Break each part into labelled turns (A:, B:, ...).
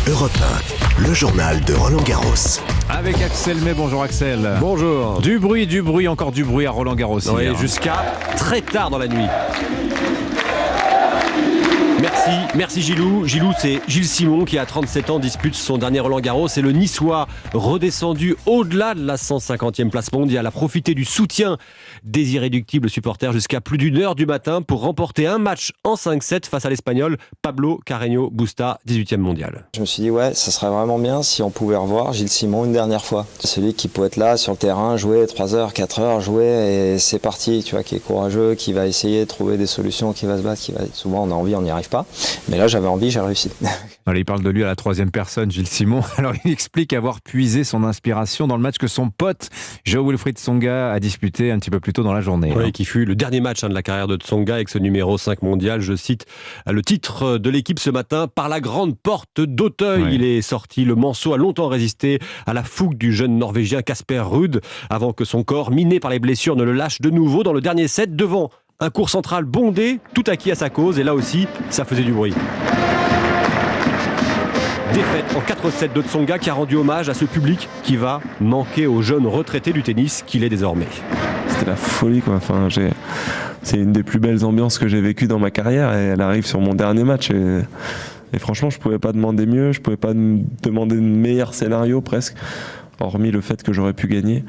A: Europe 1, le journal de Roland Garros.
B: Avec Axel May, bonjour Axel.
C: Bonjour.
B: Du bruit, encore du bruit à Roland Garros.
C: Oui,
B: hier.
C: jusqu'à très tard dans la nuit. Merci Gilou. Gilou, c'est Gilles Simon qui à 37 ans dispute son dernier Roland Garros et le Niçois redescendu au-delà de la 150e place mondiale a profité du soutien des irréductibles supporters jusqu'à plus d'une heure du matin pour remporter un match en 5-7 face à l'Espagnol Pablo Carreño Busta, 18e mondial.
D: Je me suis dit ça serait vraiment bien si on pouvait revoir Gilles Simon une dernière fois. Celui qui peut être là sur le terrain, jouer 3 heures, 4 heures, jouer et c'est parti, tu vois, qui est courageux, qui va essayer de trouver des solutions, qui va se battre, souvent on a envie, on n'y arrive pas. Mais là j'avais envie, j'ai réussi.
B: Il parle de lui à la 3e personne, Gilles Simon. Alors il explique avoir puisé son inspiration dans le match que son pote Jo-Wilfried Tsonga a disputé un petit peu plus tôt dans la journée.
C: Oui, qui fut le dernier match de la carrière de Tsonga avec ce numéro 5 mondial. Je cite le titre de l'équipe ce matin: par la grande porte d'Auteuil. Oui. Il est sorti. Le Manceau a longtemps résisté à la fougue du jeune Norvégien Casper Ruud avant que son corps, miné par les blessures, ne le lâche de nouveau dans le dernier set devant un court central bondé, tout acquis à sa cause, et là aussi, ça faisait du bruit. Défaite en 4-7 de Tsonga qui a rendu hommage à ce public qui va manquer au jeune retraité du tennis qu'il est désormais.
E: C'était la folie, quoi. C'est une des plus belles ambiances que j'ai vécues dans ma carrière et elle arrive sur mon dernier match et franchement je pouvais pas demander mieux, je pouvais pas demander de meilleur scénario presque, hormis le fait que j'aurais pu gagner.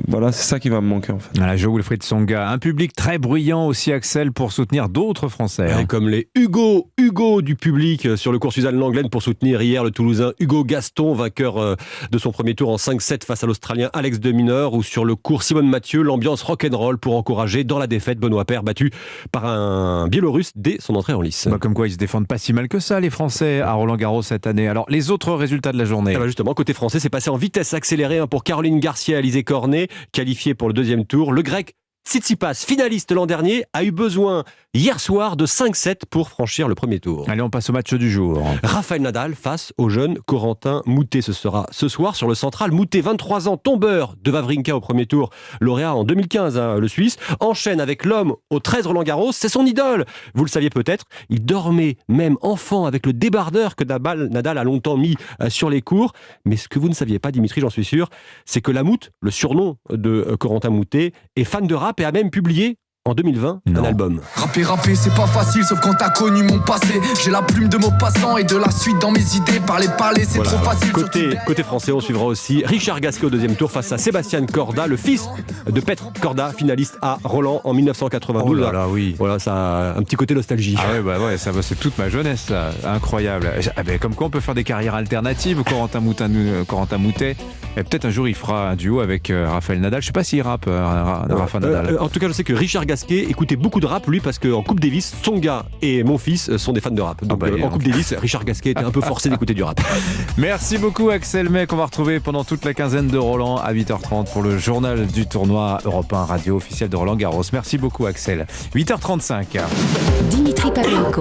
E: Voilà, c'est ça qui va me manquer en fait.
B: Voilà, Jo-Wilfried Tsonga, un public très bruyant aussi, Axel, pour soutenir d'autres Français.
C: Comme les Hugo du public sur le cours Suzanne Lenglen pour soutenir hier le Toulousain Hugo Gaston, vainqueur de son premier tour en 5-7 face à l'Australien Alex de Minaur, ou sur le cours Simone Mathieu, l'ambiance rock'n'roll pour encourager dans la défaite Benoît Paire, battu par un Biélorusse dès son entrée en lice.
B: Comme quoi ils se défendent pas si mal que ça, les Français, à Roland Garros cette année. Alors, les autres résultats de la journée.
C: Justement, côté français, c'est passé en vitesse accélérée pour Caroline Garcia et Alizé Cornet, qualifié pour le deuxième tour. Le Grec Tsitsipas, finaliste l'an dernier, a eu besoin hier soir de 5-7 pour franchir le premier tour.
B: Allez, on passe au match du jour.
C: Rafael Nadal face au jeune Corentin Moutet. Ce sera ce soir sur le central. Moutet, 23 ans, tombeur de Wawrinka au premier tour, lauréat en 2015, le Suisse, enchaîne avec l'homme au 13 Roland Garros. C'est son idole. Vous le saviez peut-être, il dormait même enfant avec le débardeur que Nadal a longtemps mis sur les cours. Mais ce que vous ne saviez pas, Dimitri, j'en suis sûr, c'est que Lamoute, le surnom de Corentin Moutet, est fan de rap et a même publié en 2020 un album.
F: Rapper, c'est pas facile, sauf quand t'as connu mon passé. J'ai la plume de Maupassant et de la suite dans mes idées. Parler, c'est trop facile.
C: Côté français, on suivra aussi Richard Gasquet au deuxième tour face à Sébastien Corda, le fils de Petr Korda, finaliste à Roland en 1992.
B: Oh là là, oui.
C: Voilà, ça a un petit côté nostalgie.
B: Ah ouais, ça c'est toute ma jeunesse, ça. Incroyable. Comme quoi on peut faire des carrières alternatives. Corentin Moutet. Et peut-être un jour il fera un duo avec Rafael Nadal. Je sais pas s'il rappe Rafa Nadal.
C: En tout cas, je sais que Richard Gasquet écoutait beaucoup de rap, lui, parce qu'en Coupe Davis, Tsonga et mon fils sont des fans de rap. Donc en Coupe Davis, Richard Gasquet était un peu forcé d'écouter du rap.
B: Merci beaucoup Axel May, qu'on va retrouver pendant toute la quinzaine de Roland à 8h30 pour le journal du tournoi Europe 1, radio officielle de Roland Garros. Merci beaucoup Axel. 8h35.
G: Dimitri Pavlenko.